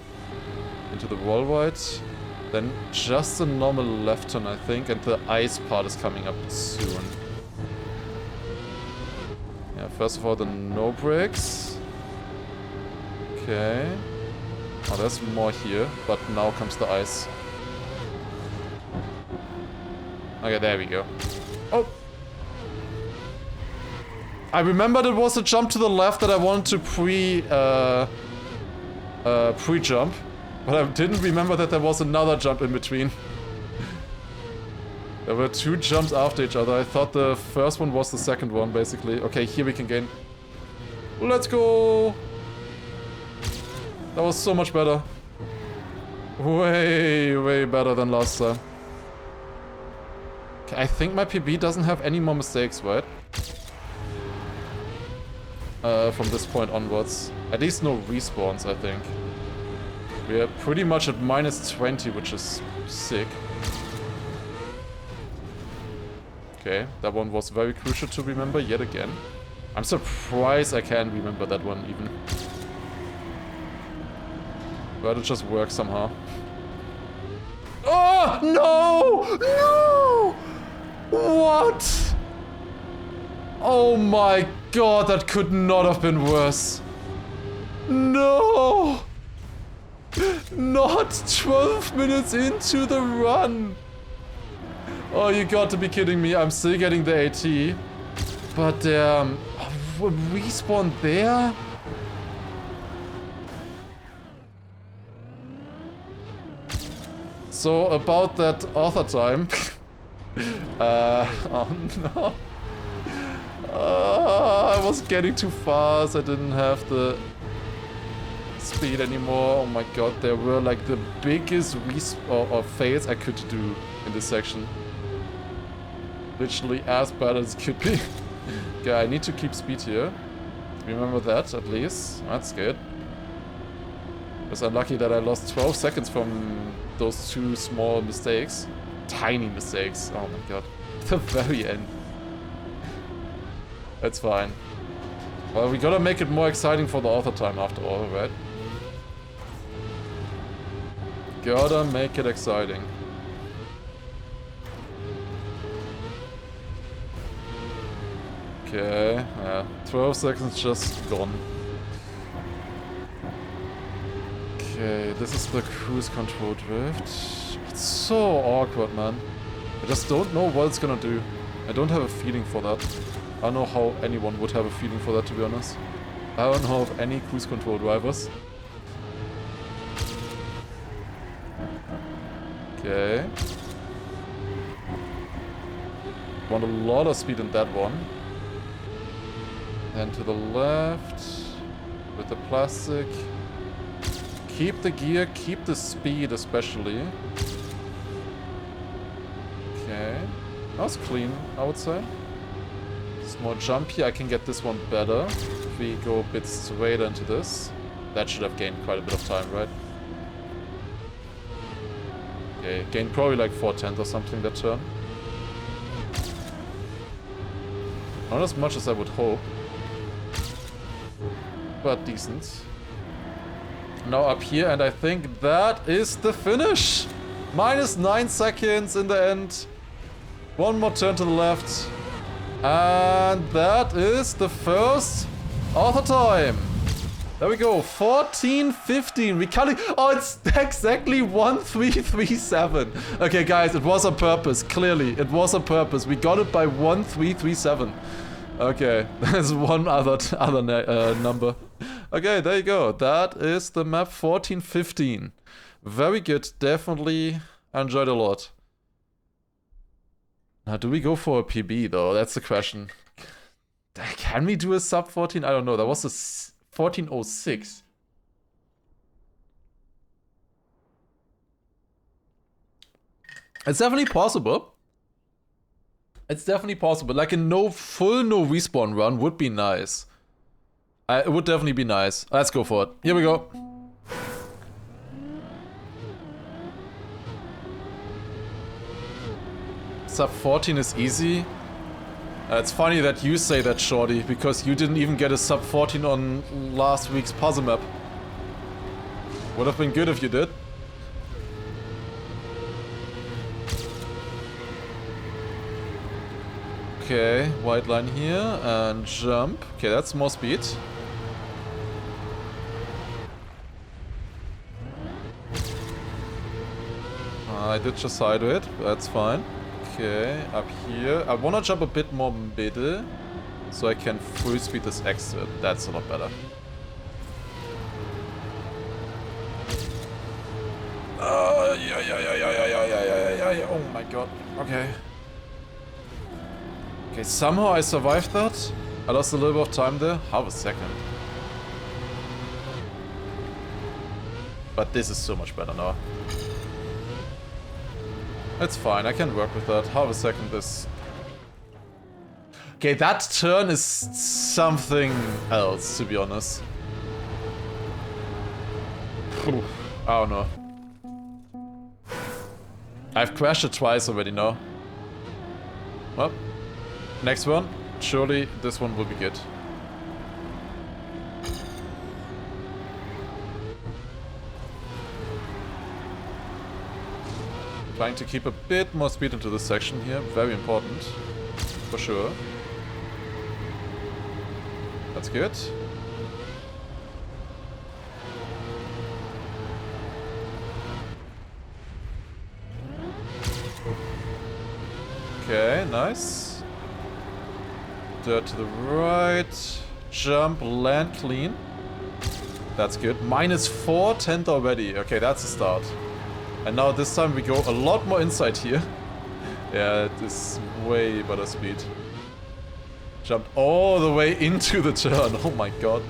Into the wall ride. Then just a normal left turn, I think, and the ice part is coming up soon. Yeah, first of all, the no brakes. Okay. Oh, there's more here, but now comes the ice. Okay, there we go. Oh! I remembered it was a jump to the left that I wanted to pre-jump. But I didn't remember that there was another jump in between. There were two jumps after each other. I thought the first one was the second one, basically. Okay, here we can gain. Let's go! That was so much better. Way, way better than last time. Okay, I think my PB doesn't have any more mistakes, right? From this point onwards. At least no respawns, I think. We are pretty much at -20, which is sick. Okay, that one was very crucial to remember yet again. I'm surprised I can remember that one even. But it just works somehow. Oh, no! No! What? Oh my god, that could not have been worse. No! Not 12 minutes into the run! Oh, you got to be kidding me. I'm still getting the AT. But respawn there? So about that author time. Oh no. I was getting too fast. I didn't have the speed anymore. Oh my god, there were like the biggest or fails I could do in this section. Literally as bad as it could be. Okay, I need to keep speed here. Remember that at least. That's good. It's unlucky that I lost 12 seconds from those two small mistakes. Tiny mistakes. Oh my god. The very end. That's fine. Well, we gotta make it more exciting for the author time after all, right? Gotta make it exciting. Okay, yeah. 12 seconds just gone. Okay, this is the cruise control drift. It's so awkward, man. I just don't know what it's gonna do. I don't have a feeling for that. I don't know how anyone would have a feeling for that, to be honest. I don't know of any cruise control drivers. Okay. Want a lot of speed in that one. And to the left. With the plastic. Keep the gear, keep the speed especially. Okay. That was clean, I would say. Small jump here, I can get this one better. If we go a bit straighter into this. That should have gained quite a bit of time, right? Okay, gained probably like 4/10 or something that turn. Not as much as I would hope. But decent. Now up here, and I think that is the finish! Minus 9 seconds in the end. One more turn to the left. And that is the first author time. There we go, 14:15. We can't. Oh, it's exactly 1337. Okay, guys, it was on purpose. Clearly, it was on purpose. We got it by 1337. Okay, there's one other number. Okay, there you go. That is the map 14:15. Very good. Definitely enjoyed a lot. Now, do we go for a PB though? That's the question. Can we do a sub 14? I don't know. That was a 14:06. It's definitely possible. It's definitely possible. Like a full no respawn run would be nice. It would definitely be nice. Let's go for it. Here we go. Sub 14 is easy. It's funny that you say that, Shorty, because you didn't even get a sub 14 on last week's puzzle map. Would have been good if you did. Okay, white line here and jump. Okay, that's more speed. I did just side it, that's fine. Okay, up here. I wanna jump a bit more middle, so I can full speed this exit. That's a lot better. Yeah. Oh my god. Okay. Okay, somehow I survived that. I lost a little bit of time there. Half a second. But this is so much better now. It's fine, I can work with that. Half a second is... Okay, that turn is something else, to be honest. Whew. I don't know. I've crashed it twice already now. Well, next one. Surely this one will be good. Trying to keep a bit more speed into this section here. Very important. For sure. That's good. Okay, nice. Dirt to the right. Jump, land clean. That's good. -4 tent already. Okay, that's a start. And now this time we go a lot more inside here. Yeah, it is way better speed. Jumped all the way into the turn. Oh my god.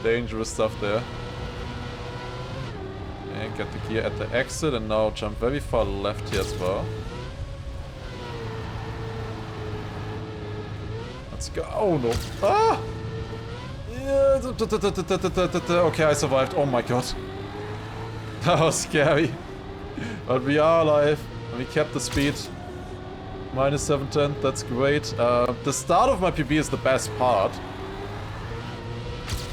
Dangerous stuff there. And get the gear at the exit and now jump very far left here as well. Let's go. Oh no. Ah! Yeah. Okay, I survived. Oh my god. That was scary. But we are alive. And we kept the speed. -7 tent. That's great. The start of my PB is the best part.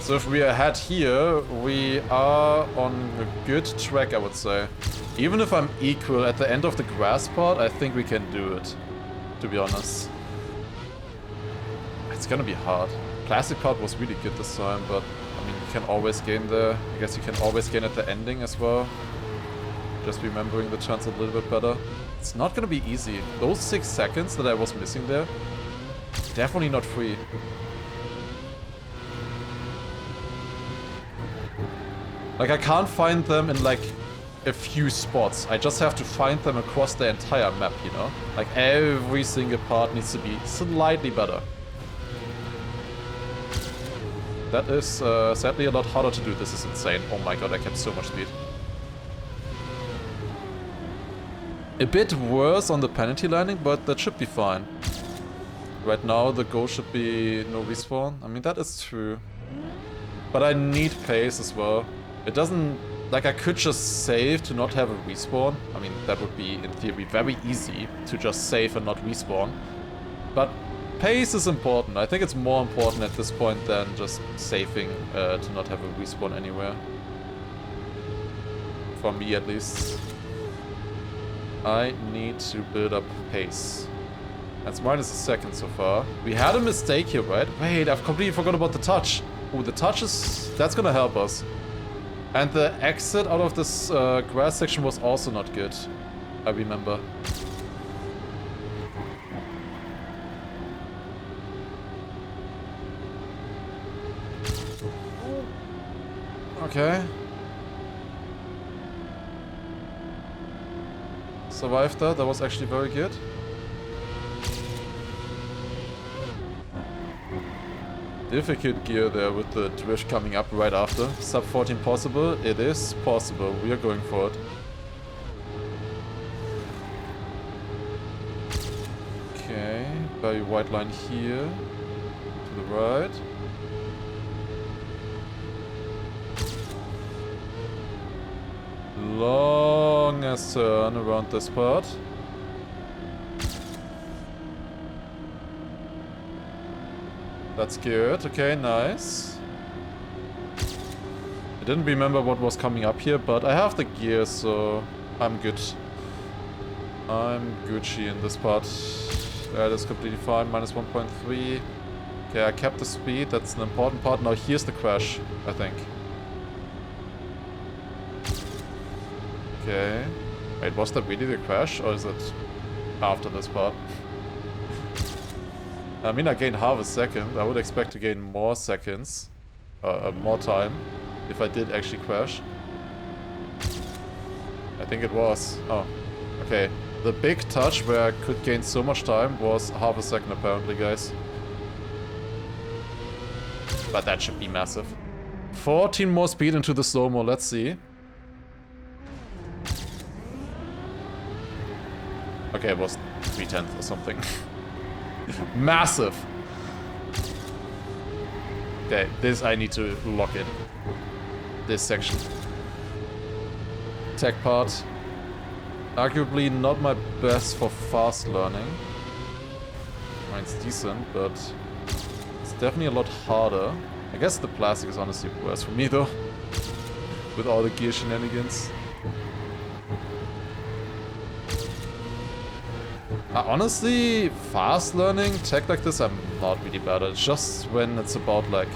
So if we are ahead here, we are on a good track, I would say. Even if I'm equal at the end of the grass part, I think we can do it. To be honest. It's gonna be hard. Plastic part was really good this time, but I mean, you can always gain there. I guess you can always gain at the ending as well. Just remembering the chance a little bit better. It's not gonna be easy. Those 6 seconds that I was missing there, definitely not free. Like, I can't find them in, like, a few spots. I just have to find them across the entire map, you know? Like, every single part needs to be slightly better. That is sadly a lot harder to do. This is insane. Oh my god, I kept so much speed. A bit worse on the penalty landing, but that should be fine. Right now, the goal should be no respawn. I mean, that is true. But I need pace as well. It doesn't... Like, I could just save to not have a respawn. I mean, that would be, in theory, very easy to just save and not respawn. But pace is important. I think it's more important at this point than just saving to not have a respawn anywhere. For me, at least. I need to build up pace. That's -1 second so far. We had a mistake here, right? Wait, I've completely forgot about the touch. Oh, the touch is... That's gonna help us. And the exit out of this grass section was also not good. I remember. Okay. Survived that. That was actually very good. Difficult gear there with the drift coming up right after. Sub 14 possible? It is possible. We are going for it. Okay. Very white line here. To the right. Longest turn around this part. That's good. Okay, nice. I didn't remember what was coming up here, but I have the gear, so I'm good. I'm Gucci in this part. That is completely fine. -1.3. Okay, I kept the speed. That's an important part. Now here's the crash, I think. Okay. Wait, was that really the crash, or is it after this part? I mean, I gained half a second. I would expect to gain more seconds. More time. If I did actually crash. I think it was. Oh. Okay. The big touch where I could gain so much time was half a second apparently, guys. But that should be massive. 14 more speed into the slow-mo. Let's see. Okay, it was 3/10 or something. Massive! Okay, this I need to lock in. This section. Tech part. Arguably not my best for fast learning. I mean, it's decent, but it's definitely a lot harder. I guess the plastic is honestly worse for me though. With all the gear shenanigans. Honestly, fast learning, tech like this, I'm not really bad at. Just when it's about like,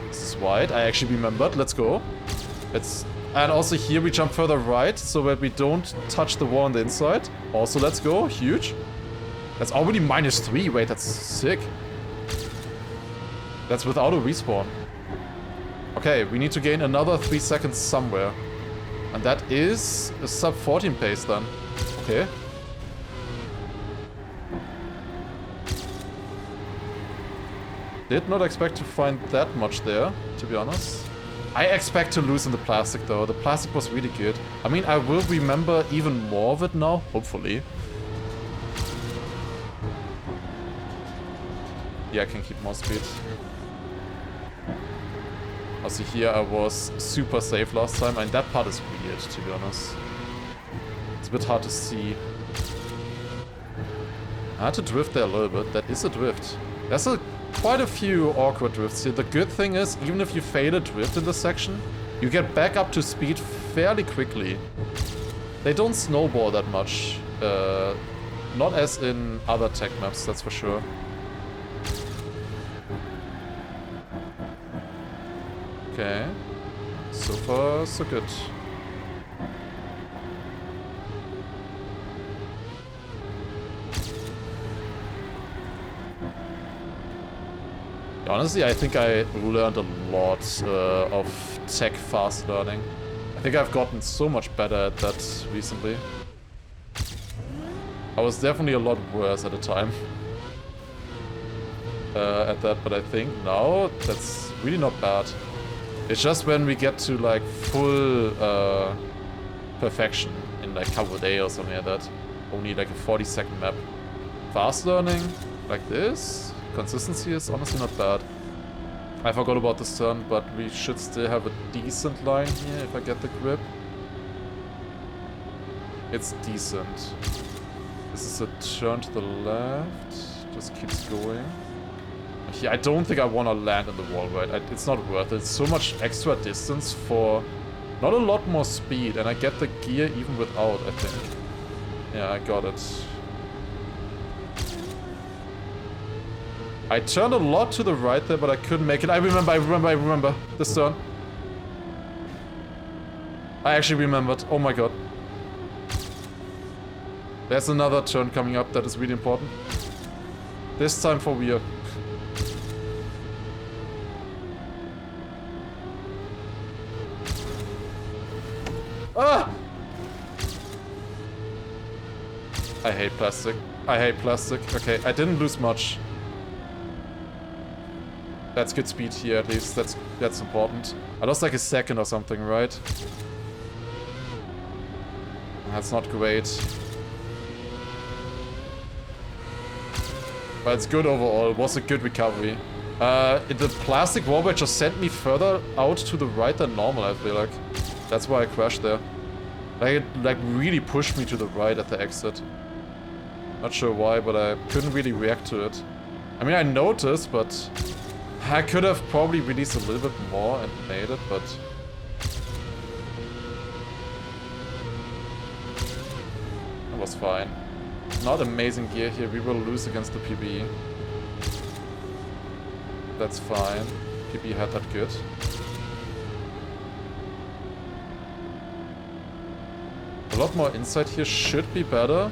this is wide, I actually remembered, let's go. And also here we jump further right, so that we don't touch the wall on the inside. Also, let's go, huge. That's already -3. Wait, that's sick. That's without a respawn. Okay, we need to gain another 3 seconds somewhere. And that is a sub 14 pace then. Okay. Did not expect to find that much there, to be honest. I expect to lose in the plastic though. The plastic was really good. I mean, I will remember even more of it now, hopefully. Yeah, I can keep more speed. Also here I was super safe last time, and that part is weird, to be honest. It's a bit hard to see. I had to drift there a little bit. That is a drift. There's quite a few awkward drifts here. The good thing is, even if you fail a drift in this section, you get back up to speed fairly quickly. They don't snowball that much. Not as in other tech maps, that's for sure. Okay. So far, so good. Honestly, I think I learned a lot of tech fast learning. I think I've gotten so much better at that recently. I was definitely a lot worse at the time at that, but I think now that's really not bad. It's just when we get to like full perfection in like a couple of days or something like that. Only like a 40-second map. Fast learning like this, consistency is honestly not bad. I forgot about this turn, but we should still have a decent line here if I get the grip. It's decent. This is a turn to the left. Just keeps going. Yeah, I don't think I want to land in the wall, right? It's not worth it. It's so much extra distance for not a lot more speed, and I get the gear even without, I think. Yeah, I got it. I turned a lot to the right there, but I couldn't make it. I remember. This turn. I actually remembered. Oh my god. There's another turn coming up that is really important. This time for rear. Ah! I hate plastic. I hate plastic. Okay, I didn't lose much. That's good speed here, at least. That's important. I lost like a second or something, right? That's not great. But it's good overall. It was a good recovery. The plastic wall wedge just sent me further out to the right than normal, I feel like. That's why I crashed there. Like, it like really pushed me to the right at the exit. Not sure why, but I couldn't really react to it. I mean, I noticed, but I could have probably released a little bit more and made it, but it was fine. Not amazing gear here. We will lose against the PB. That's fine. PB had that good. A lot more insight here should be better.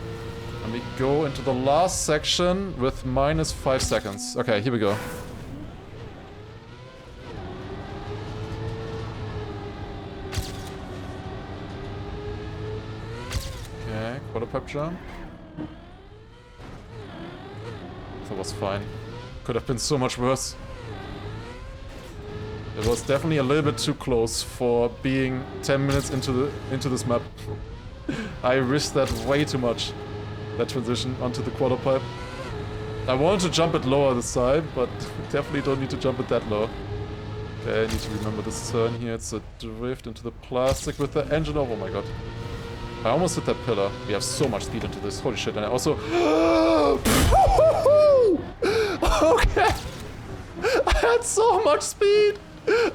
And we go into the last section with -5 seconds. Okay, here we go. Okay, quarter pipe jump. That was fine. Could have been so much worse. It was definitely a little bit too close for being 10 minutes into this map. I risked that way too much. That transition onto the quarter pipe. I wanted to jump it lower this time, but definitely don't need to jump it that low. Okay, I need to remember this turn here. It's a drift into the plastic with the engine over. Oh my god. I almost hit that pillar. We have so much speed into this. Holy shit. And I also... Okay. I had so much speed.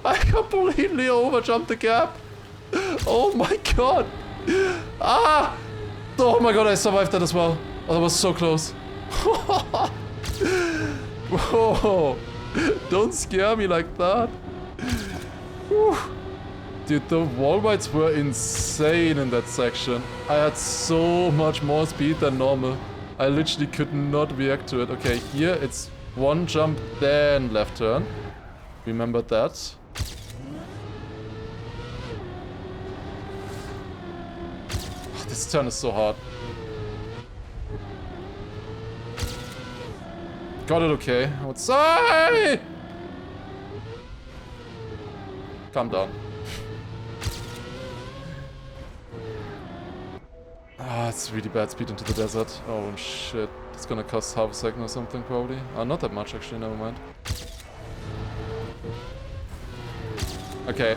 I completely overjumped the gap. Oh my god. Ah! Oh my god, I survived that as well. Oh, that was so close. Whoa. Don't scare me like that. Whew. Dude, the wall rides were insane in that section. I had so much more speed than normal. I literally could not react to it. Okay, here it's one jump, then left turn. Remembered that. Oh, this turn is so hard. Got it okay. I would say. Calm down. Ah, it's really bad speed into the desert. Oh shit. It's gonna cost half a second or something probably. Not that much actually, never mind. Okay.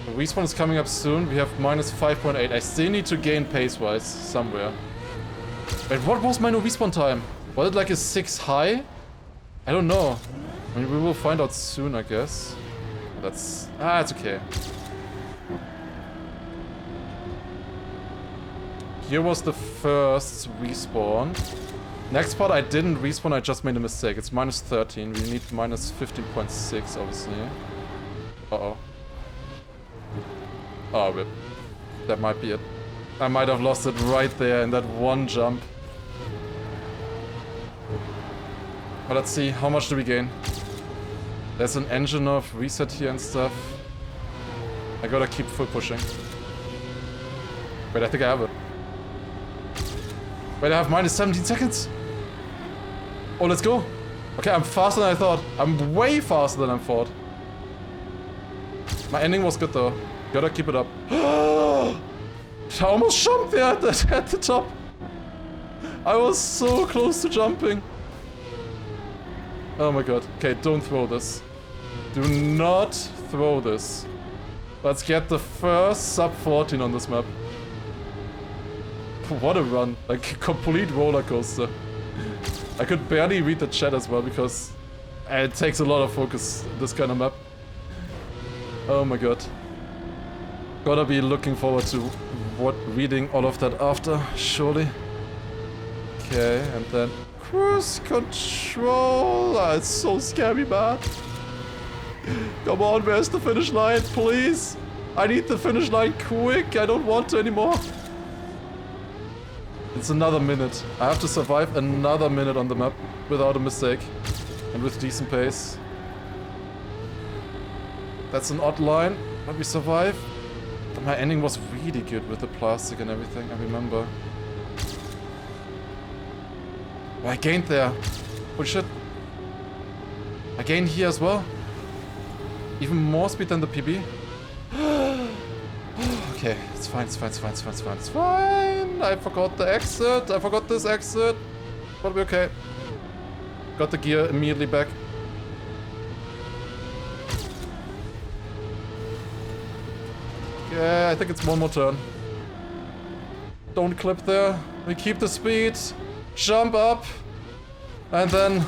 The respawn is coming up soon. We have minus 5.8. I still need to gain pace-wise somewhere. Wait, what was my new respawn time? Was it like a 6 high? I don't know. I mean, we will find out soon, I guess. That's... it's okay. Here was the first respawn. Next part I didn't respawn, I just made a mistake. It's minus 13. We need minus 15.6, obviously. Uh-oh. Oh, rip. That might be it. I might have lost it right there in that one jump. But let's see, how much do we gain? There's an engine of reset here and stuff. I gotta keep full pushing. Wait, I think I have it. Wait, I have minus 17 seconds? Oh, let's go. Okay, I'm faster than I thought. I'm way faster than I thought. My ending was good though. Gotta keep it up. I almost jumped there at the top. I was so close to jumping. Oh my god. Okay, don't throw this. Do not throw this. Let's get the first sub 14 on this map. What a run. Like a complete roller coaster. I could barely read the chat as well because it takes a lot of focus, this kind of map. Oh my god. Gotta be looking forward to reading all of that after, surely. Okay, and then cruise control. It's so scary, man. Come on, where's the finish line, please? I need the finish line quick. I don't want to anymore. It's another minute. I have to survive another minute on the map without a mistake and with decent pace. That's an odd line, but we survive. My ending was really good with the plastic and everything, I remember. Oh, I gained there. Holy shit. I gained here as well. Even more speed than the PB. Okay, it's fine, it's fine, it's fine, it's fine, it's fine, it's fine. I forgot the exit. I forgot this exit. But we're okay. Got the gear immediately back. Yeah, I think it's one more turn. Don't clip there. We keep the speed. Jump up. And then...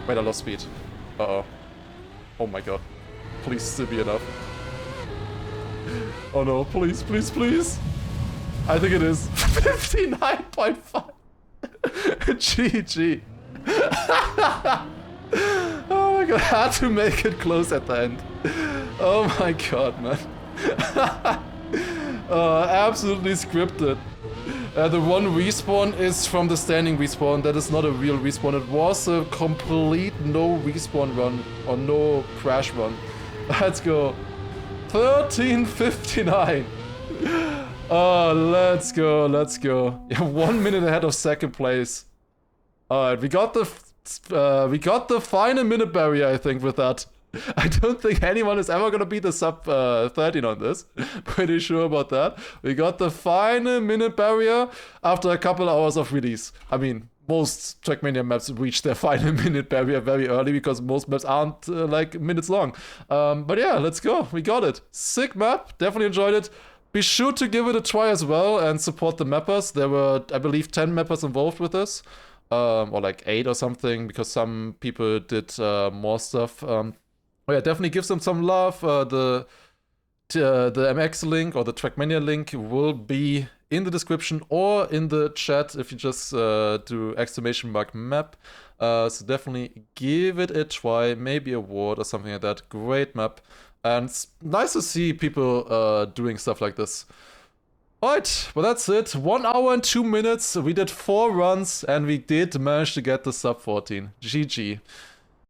Wait, I lost speed. Uh-oh. Oh my god. Please still be enough. Oh no, please, please, please. I think it is. 59.5. GG. Oh my god, I had to make it close at the end. Oh my god, man. Absolutely scripted. The one respawn is from the standing respawn. That is not a real respawn. It was a complete no respawn run or no crash run. Let's go. 13:59. Oh, let's go, let's go. Yeah, 1 minute ahead of second place. Alright, we got the final minute barrier, I think, with that. I don't think anyone is ever gonna beat the sub 13 on this. Pretty sure about that. We got the final minute barrier after a couple hours of release. I mean, most Trackmania maps reach their final minute barrier very early because most maps aren't like minutes long. But yeah, let's go. We got it. Sick map. Definitely enjoyed it. Be sure to give it a try as well and support the mappers. There were, I believe, 10 mappers involved with this. Or like 8 or something because some people did more stuff. Oh yeah, definitely give them some love. The MX link or the Trackmania link will be in the description or in the chat if you just do !map. So definitely give it a try, maybe a award or something like that. Great map. And it's nice to see people doing stuff like this. Alright, well that's it. 1 hour and 2 minutes. We did 4 runs and we did manage to get the sub 14. GG.